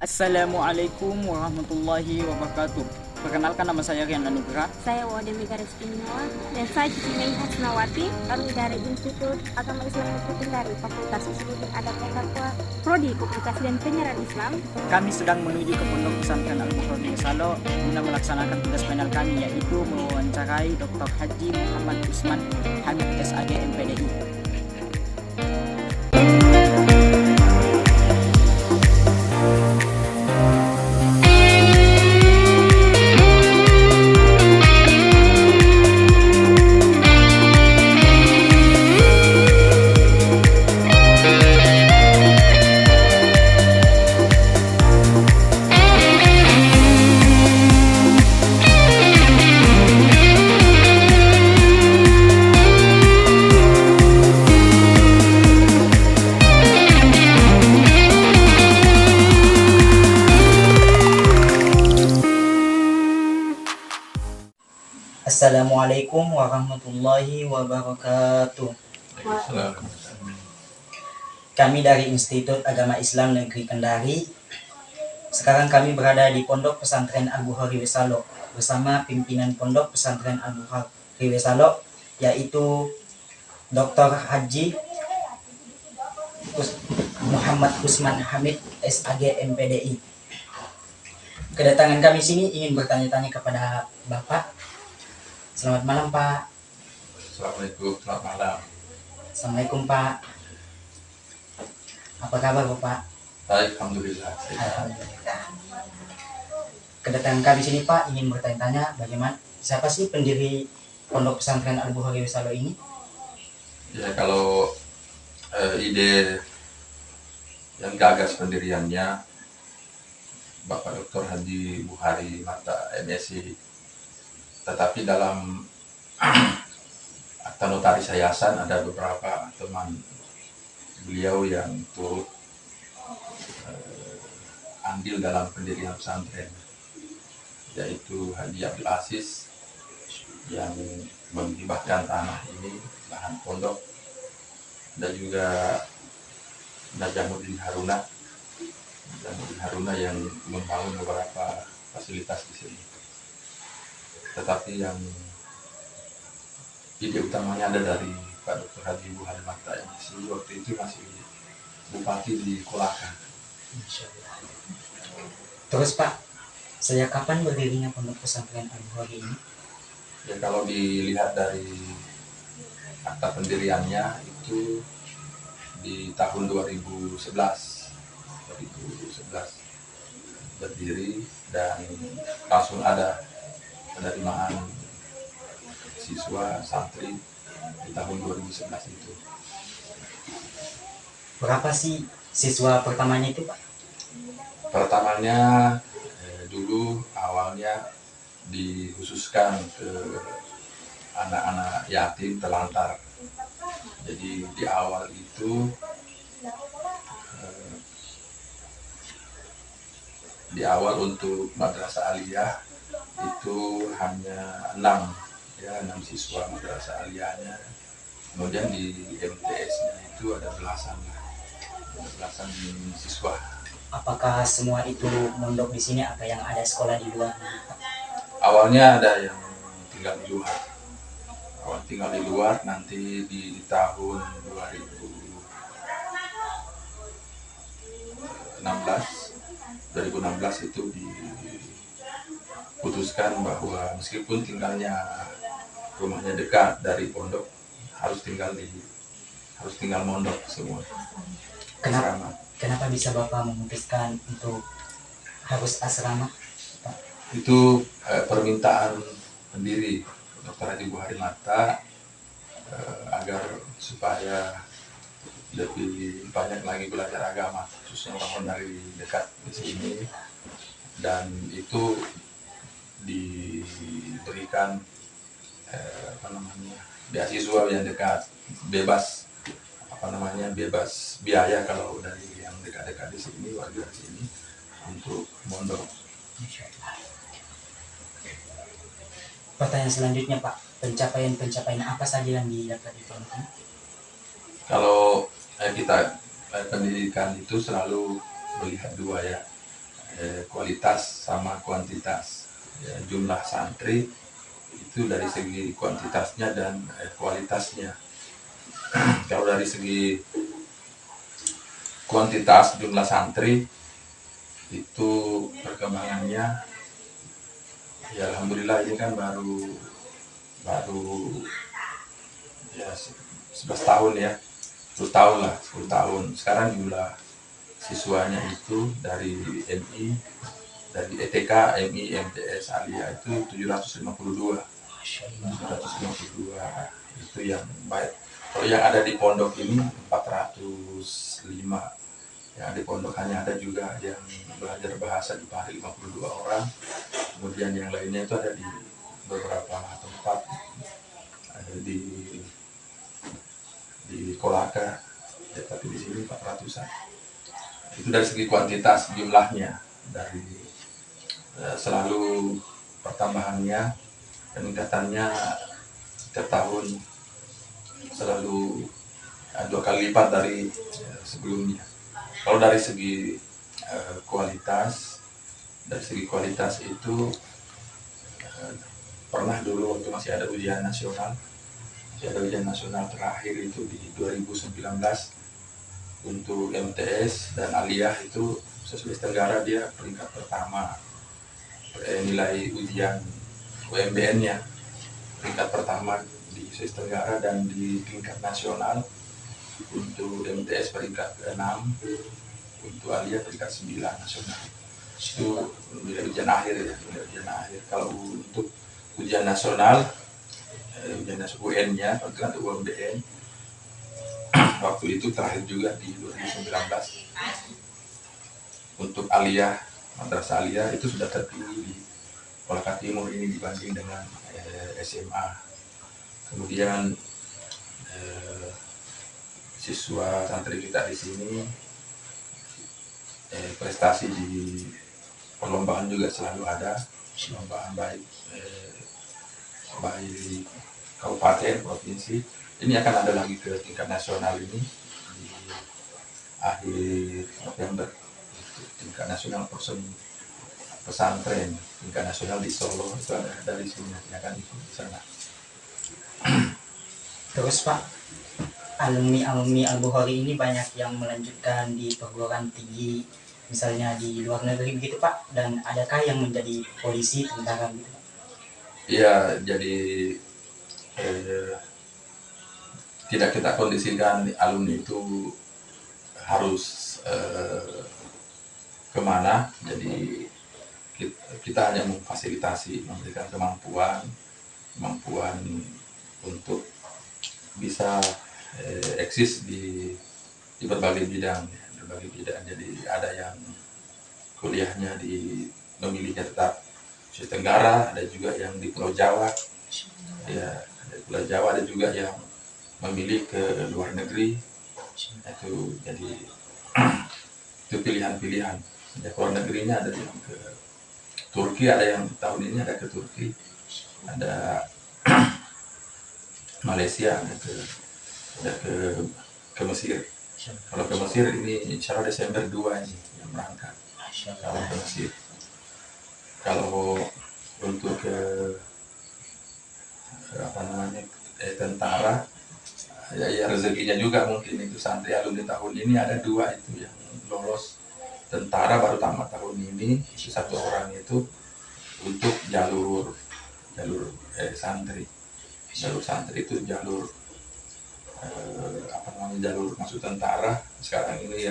Assalamualaikum warahmatullahi wabarakatuh. Perkenalkan, nama saya Rian Anugrah. Saya Wade Garis Istimewa dan saya Cici Mei Hasnawati. Kami dari Institut Agama Islam Negeri Kendari, Fakultas Usuluddin Adab dan Taqwa, Prodi Publikasi dan Penyiaran Islam. Kami sedang menuju ke Pondok Pesantren Al-Bukhari Salo guna melaksanakan tugas panel kami, yaitu mewawancarai Dr. Haji Muhammad Usman Hamid SAG MPDI. Assalamualaikum warahmatullahi wabarakatuh. Kami dari Institut Agama Islam Negeri Kendari. Sekarang kami berada di Pondok Pesantren Al-Bukhari Salo bersama pimpinan Pondok Pesantren Al-Bukhari Salo, yaitu Dr. Haji Muhammad Usman Hamid SAG MPDI. Kedatangan kami sini ingin bertanya-tanya kepada Bapak. Selamat malam, Pak. Assalamualaikum, selamat malam. Assalamualaikum, Pak. Apa kabar, Bapak? Baik, alhamdulillah. Alhamdulillah. Kedatangan kami sini, Pak, ingin bertanya-tanya bagaimana siapa sih pendiri Pondok Pesantren Al-Bukhari Salo ini? Ya, kalau ide yang gagas pendiriannya Bapak Dr. Haji Bukhari Mata MSI, tetapi dalam akta notaris yayasan ada beberapa teman beliau yang turut andil dalam pendirian pesantren, yaitu Haji Abdul Aziz yang menghibahkan tanah ini, lahan pondok, dan juga Najamuddin Haruna yang membangun beberapa fasilitas di sini. Tetapi yang ide utamanya ada dari Pak Dr. Haji Bukhari Mata MSI, waktu itu masih Bupati di Kolaka. Terus, Pak, sejak kapan berdirinya Pondok Pesantren Al-Bukhari ini? Ya, kalau dilihat dari akta pendiriannya itu di tahun 2011 berdiri, dan langsung ada penerimaan siswa santri di tahun 2011 itu. Berapa sih siswa pertamanya itu, Pak? Pertamanya dulu awalnya dikhususkan ke anak-anak yatim terlantar. Jadi di awal itu untuk madrasah aliyah itu hanya 6 siswa madrasah aliyahnya. Kemudian di MTS-nya itu ada belasan siswa. Apakah semua itu mondok di sini, apa yang ada sekolah di luar? Awalnya ada yang tinggal di luar. Nanti di tahun 2016 itu diputuskan bahwa meskipun rumahnya dekat dari pondok, harus tinggal mondok semua. Kenapa bisa Bapak memutuskan untuk harus asrama, Pak? Itu permintaan pendiri Dr. Haji Bukhari Mata agar supaya lebih banyak lagi belajar agama, khususnya orang dari dekat di sini, dan itu diberikan beasiswa yang dekat, bebas biaya kalau dari yang dekat-dekat di sini, warga di sini, untuk mondok. Pertanyaan selanjutnya, Pak, pencapaian apa saja yang didapat di tahun ini? Kalau kita pendidikan itu selalu melihat dua, ya, kualitas sama kuantitas. Ya, jumlah santri itu dari segi kuantitasnya dan kualitasnya. Kalau dari segi kuantitas jumlah santri itu perkembangannya, ya alhamdulillah ini kan baru ya 11 tahun ya, 10 tahun lah, 10 tahun. Sekarang jumlah siswanya itu dari MI, dari ETK, MI, MTS, Aliyah itu 752. 752 itu yang baik. Kalau yang ada di pondok ini 405. Yang di pondok hanya ada juga yang belajar bahasa di Pahri 52 orang. Kemudian yang lainnya itu ada di beberapa tempat, ada di Kolaka, ya, tapi di sini 400-an. Itu dari segi kuantitas jumlahnya, dari selalu pertambahannya, peningkatannya setiap tahun selalu 2 kali lipat dari sebelumnya. Kalau dari segi kualitas, itu pernah dulu waktu masih ada ujian nasional terakhir itu di 2019 untuk MTS dan Aliyah itu se-Sulawesi Tenggara dia peringkat pertama, nilai ujian UMBN-nya peringkat pertama di Sulawesi Tenggara, dan di tingkat nasional untuk MTS peringkat ke-6, untuk Aliyah peringkat 9 nasional. Itu nilai ujian akhir ya, nilai ujian akhir. Kalau untuk ujian nasional, UN-nya, kan UMBN, waktu itu terakhir juga di 2019 untuk Aliyah, Madrasah Aliyah itu sudah tertinggi di Kolaka Timur ini dibanding dengan SMA. Kemudian siswa santri kita di sini prestasi di perlombaan juga selalu ada, perlombaan baik kabupaten, provinsi. Ini akan ada lagi ke tingkat nasional ini di akhir November, tingkat nasional pesantren tingkat nasional di Solo, itu ada dari sini akan ikut di sana. Terus Pak, alumni Al-Bukhari ini banyak yang melanjutkan di perguruan tinggi, misalnya di luar negeri begitu Pak, dan adakah yang menjadi polisi, tentara gitu? Iya, jadi tidak kita kondisikan alumni itu harus kemana, jadi kita hanya memfasilitasi, memberikan kemampuan untuk bisa eksis di berbagai bidang. Jadi ada yang kuliahnya memilihnya tetap Sulawesi Tenggara, ada juga yang di Pulau Jawa, ya, ada di Pulau Jawa, ada juga yang memilih ke luar negeri. Itu jadi itu pilihan-pilihan. Ya, ke luar negerinya ada yang ke Turki, ada yang tahun ini ada ke Turki, ada Malaysia, ada ke Mesir. Kalau ke Mesir ini insya Allah Desember 2 ini yang berangkat. Kalau ke Mesir. Kalau untuk tentara, ya rezekinya juga mungkin itu santri alumni tahun ini ada 2 itu yang lolos tentara baru tamat tahun ini, satu orang itu untuk jalur santri. Jalur santri itu jalur jalur masuk tentara. Sekarang ini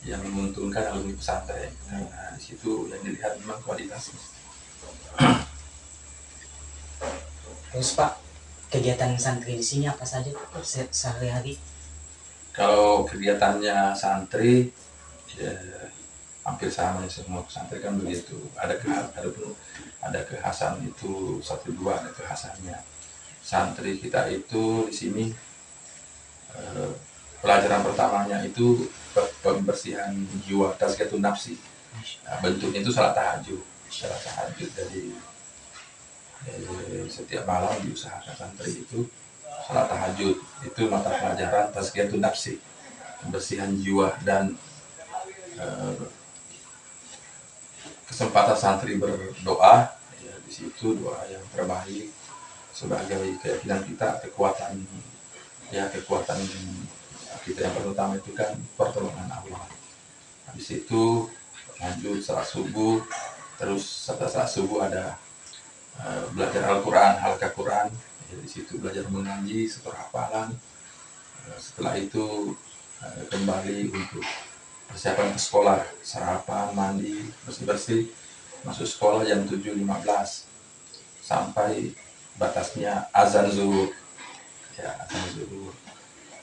yang menguntungkan alumni pesantren, karena di situ yang dilihat memang kualitasnya. Terus Pak, kegiatan santri di sini apa saja Pak sehari-hari? Kalau kegiatannya santri ya, hampir sama semua pesantren kan begitu. Ada kekhasan itu 1-2, ada kekhasannya. Santri kita itu di sini pelajaran pertamanya itu pembersihan jiwa, tazkiyatun nafsi. Nah, bentuknya itu salat tahajud. Jadi setiap malam diusahakan santri itu salat tahajud. Itu mata pelajaran tazkiyatun nafsi, pembersihan jiwa. Dan kesempatan santri berdoa, ya di situ doa yang terbaik sebagai keyakinan kita, kekuatan kita yang pertama itu kan pertolongan Allah. Habis itu lanjut salat subuh, terus setelah salat subuh ada belajar Al-Quran, halaqah Quran, ya, di situ belajar mengaji, setor hafalan. Setelah itu kembali untuk persiapan ke sekolah, sarapan, mandi, bersih-bersih, masuk sekolah jam 7.15 sampai batasnya azan zuhur, ya azan zuhur.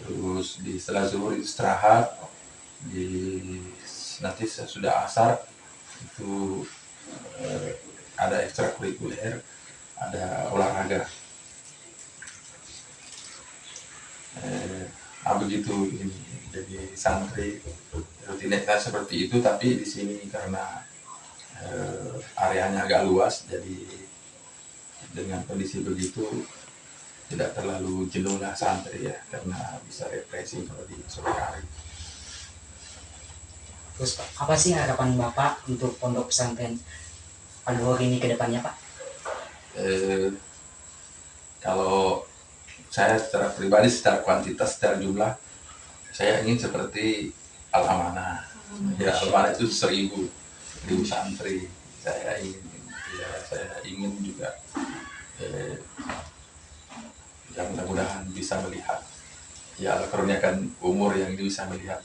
Terus setelah zuhur istirahat, nanti sudah asar itu ada ekstrakurikuler, ada olahraga. Begitu ini jadi santri rutinitas seperti itu, tapi di sini karena areanya agak luas, jadi dengan kondisi begitu tidak terlalu jenuh lah santri ya, karena bisa refreshing kalau di sore hari. Terus Pak, apa sih harapan Bapak untuk pondok pesantren Al-Bukhari ini ke depannya Pak? Kalau saya secara pribadi, secara kuantitas, secara jumlah, saya ingin seperti Al-Amanah. Ya, Al-Amanah itu 1000 santri. Saya ingin juga yang mudah-mudahan bisa melihat, ya Allah karuniakan umur yang bisa melihat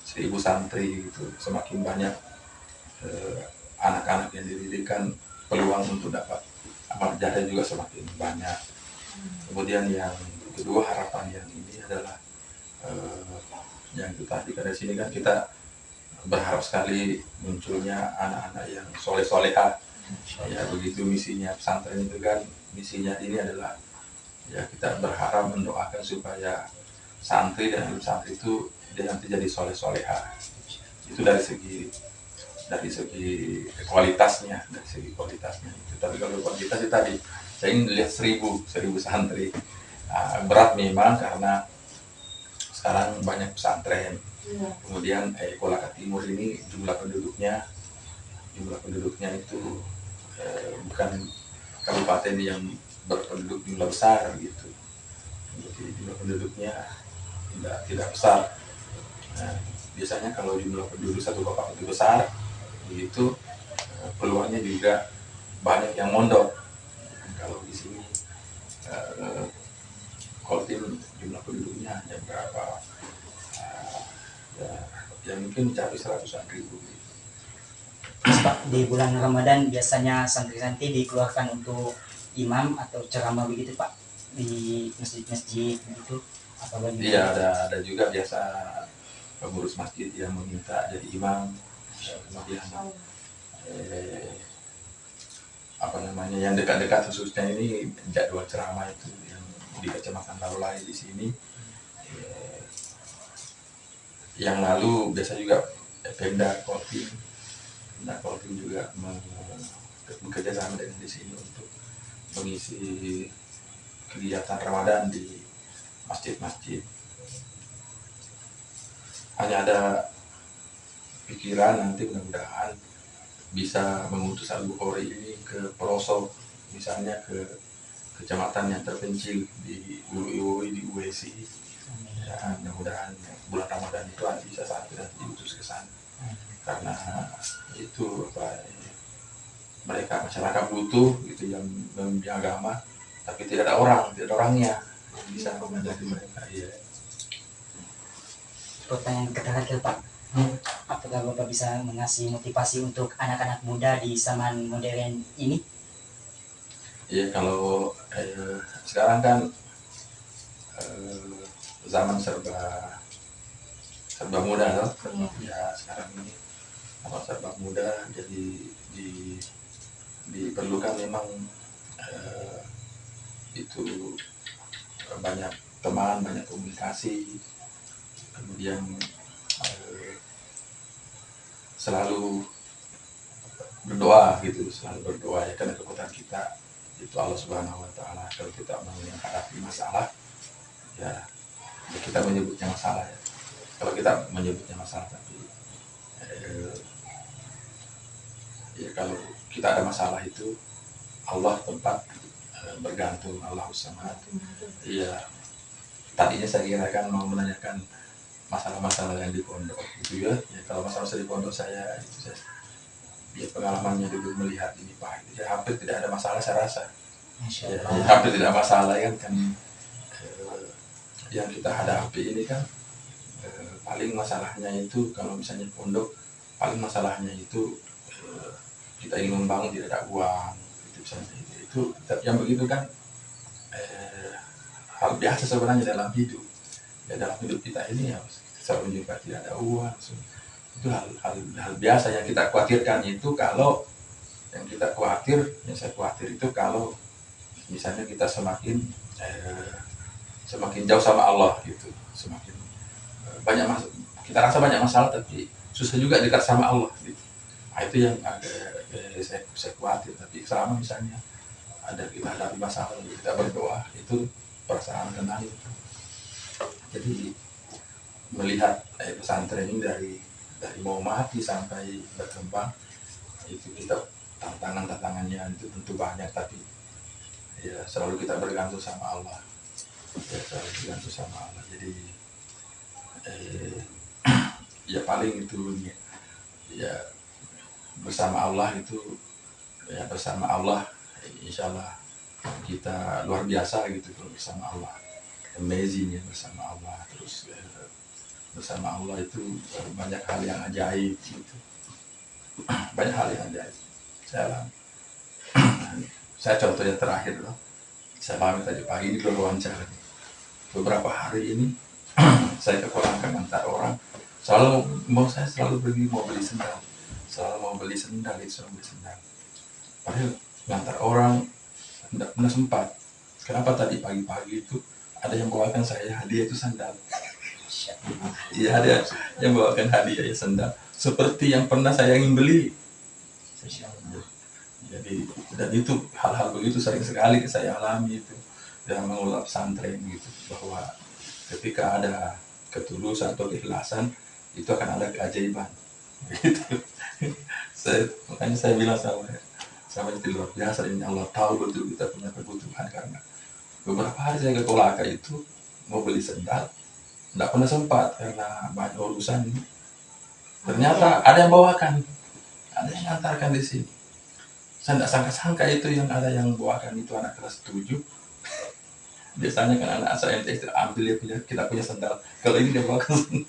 1000 santri itu, semakin banyak anak-anak yang didirikan, peluang untuk dapat amal jariah juga semakin banyak. Kemudian yang kedua, harapan yang ini adalah yang itu tadi, karena sini kan kita berharap sekali munculnya anak-anak yang soleh-soleha. Ya begitu misinya pesantren itu kan, misinya ini adalah ya kita berharap mendoakan supaya santri dan ibu santri itu dia nanti jadi soleh-soleha. Itu dari segi kualitasnya, itu. Tapi kalau kualitas itu tadi, saya ingin lihat 1000 santri. Berat memang karena sekarang banyak pesantren. Kemudian Kolaka Timur ini jumlah penduduknya itu bukan kabupaten yang berpenduduk jumlah besar gitu. Jadi jumlah penduduknya tidak besar. Nah, biasanya kalau jumlah penduduk satu kabupaten besar begitu, peluangnya juga banyak yang mondok. Kalau di sini Koltim jumlah penduduknya hanya berapa, ya mungkin mencapai 100-an ribu. Terus Pak, di bulan Ramadan biasanya santri-santri dikeluarkan untuk imam atau ceramah begitu Pak, di masjid-masjid begitu, apa bagaimana? Iya, ada juga biasa pengurus masjid yang meminta jadi imam. Kemudian yang dekat-dekat khususnya ini jadwal ceramah itu yang di Kecamatan Laulai di sini. Yang lalu biasa juga Pemda Koltim juga bekerja sama dengan di sini untuk mengisi kegiatan Ramadan di masjid-masjid. Hanya ada pikiran nanti mudah-mudahan bisa mengutus Al-Bukhari ini ke pelosok, misalnya ke kecamatan yang terpencil di Ulu-Iwoi, di UWSI. Ya, mudah-mudahan bulan Ramadan itu bisa sampai nanti diutus ke sana. Karena itu mereka masyarakat butuh gitu yang membimbing agama, tapi tidak ada orangnya yang bisa mengajari mereka. Ya. Pertanyaan terakhir Pak, apakah Bapak bisa mengasih motivasi untuk anak-anak muda di zaman modern ini? Ya, kalau sekarang kan zaman serba muda loh. Ya sekarang ini serba muda, jadi diperlukan memang itu banyak teman, banyak komunikasi, kemudian selalu berdoa gitu, ya, karena kekuatan kita itu Allah Subhanahu Wa Taala. Kalau kita menghadapi masalah, ya kita menyebutnya masalah ya. Kalau kita menyebutnya masalah, tapi ya kalau kita ada masalah itu Allah tempat bergantung, Allahu Samad. Iya, tadinya saya kira kan mau menanyakan masalah-masalah yang di pondok gitu ya. Ya kalau masalah di pondok saya itu saya ya pengalamannya dulu melihat ini Pak, ya hampir tidak ada masalah saya rasa. Masya Ya, Allah. hampir tidak masalah kan yang kita hadapi ini kan paling masalahnya itu kalau misalnya pondok, paling masalahnya itu kita ingin membangun tidak ada uang gitu misalnya, itu yang begitu kan hal biasa sebenarnya dalam hidup. Ya dalam hidup kita ini ya selalu juga tidak ada uang, itu hal biasa. Yang kita khawatirkan itu kalau yang kita khawatir, yang saya khawatir itu kalau misalnya kita semakin jauh sama Allah gitu, semakin kita rasa banyak masalah tapi susah juga dekat sama Allah gitu. Nah, itu yang agak saya khawatir. Tapi selama misalnya ada kita hadapi masalah, kita berdoa, itu perasaan tenang itu. Jadi melihat pesantren ini dari mau mati sampai berkembang, itu kita tantangannya itu tentu banyak, tapi ya selalu kita bergantung sama Allah. Ya selalu bergantung sama Allah. Jadi ya paling itu ya bersama Allah itu, ya bersama Allah insya Allah kita luar biasa gitu kalau bersama Allah, amazing ya bersama Allah. Terus bersama Allah itu banyak hal yang ajaib gitu, banyak hal yang ajaib saya contohnya terakhir loh, saya alami tadi pagi di wawancara beberapa hari ini. Saya keponakan antar orang saya selalu pergi mau beli sendal, padahal ngantar orang tidak pernah sempat. Kenapa tadi pagi-pagi itu ada yang bawakan saya hadiah itu sandal. Iya, ada yang bawakan hadiah ya sandal seperti yang pernah saya ingin beli. Jadi dan itu hal-hal begitu sering sekali saya alami itu dalam mengelola pesantren gitu, bahwa ketika ada ketulusan atau keikhlasan itu akan ada keajaiban gitu. Makanya saya bilang sama itu luar biasa ini, Allah tahu betul kita punya kebutuhan. Karena beberapa hari saya ke Kolaka itu mau beli sendal, tidak pernah sempat karena banyak urusan ini. Ternyata ada yang bawakan, ada yang ngantarkan di sini. Saya tidak sangka-sangka itu yang ada yang bawakan itu anak kelas 7. Biasanya kan anak saya MTS ambil dia punya, kita punya sendal. Kalau ini dia bawakan sendal.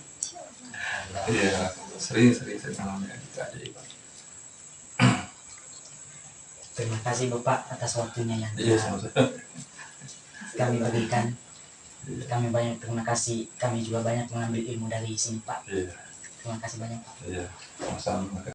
Iya, sering malamnya gitu aja. Terima kasih Bapak atas waktunya yang Iya, telah sama-sama. kami berikan. Kami banyak terima kasih. Kami juga banyak mengambil ilmu dari sini Pak. Iya, Terima kasih banyak Pak. iya, sama-sama.